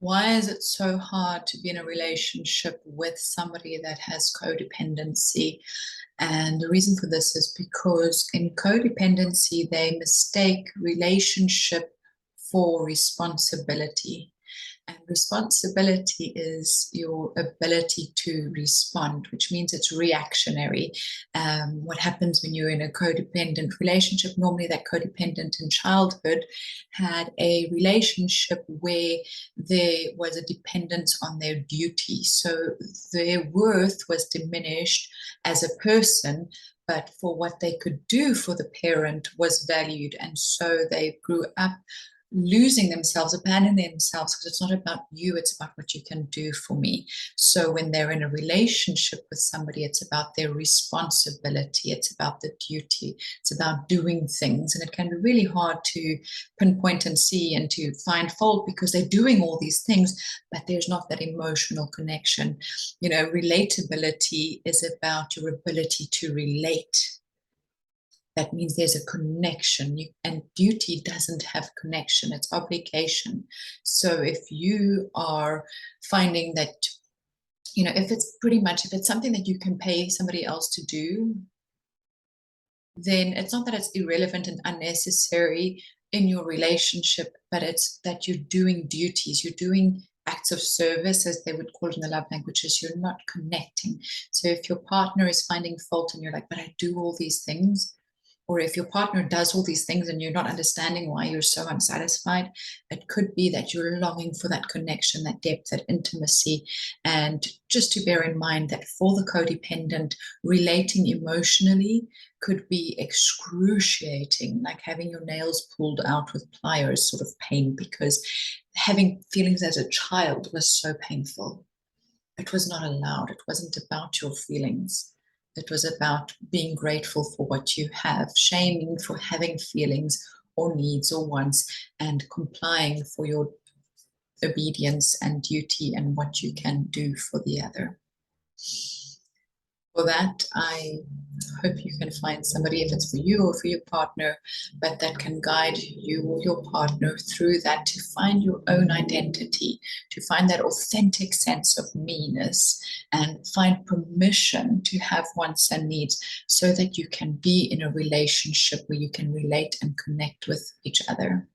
Why is it so hard to be in a relationship with somebody that has codependency? And the reason for this is because in codependency, they mistake relationship for responsibility. And responsibility is your ability to respond, which means it's reactionary. What happens when you're in a codependent relationship? Normally, that codependent in childhood had a relationship where there was a dependence on their duty. So their worth was diminished as a person, but for what they could do for the parent was valued. And so they grew up losing themselves, abandoning themselves, because it's not about you, it's about what you can do for me. So when they're in a relationship with somebody, it's about their responsibility, it's about the duty, it's about doing things. And it can be really hard to pinpoint and see and to find fault because they're doing all these things, but there's not that emotional connection. You know, relatability is about your ability to relate. That means there's a connection, and duty doesn't have connection, it's obligation. So if you are finding that, you know, if it's pretty much, if it's something that you can pay somebody else to do, then it's not that it's irrelevant and unnecessary in your relationship, but it's that you're doing duties, you're doing acts of service, as they would call it in the love languages. You're not connecting. So if your partner is finding fault and you're like, but I do all these things, or if your partner does all these things and you're not understanding why you're so unsatisfied, it could be that you're longing for that connection, that depth, that intimacy. And just to bear in mind that for the codependent, relating emotionally could be excruciating, like having your nails pulled out with pliers sort of pain, because having feelings as a child was so painful. It was not allowed. It wasn't about your feelings. It was about being grateful for what you have, shaming for having feelings or needs or wants, and complying for your obedience and duty and what you can do for the other. For that, I hope you can find somebody, if it's for you or for your partner, but that can guide you or your partner through that to find your own identity, to find that authentic sense of me-ness, and find permission to have wants and needs so that you can be in a relationship where you can relate and connect with each other.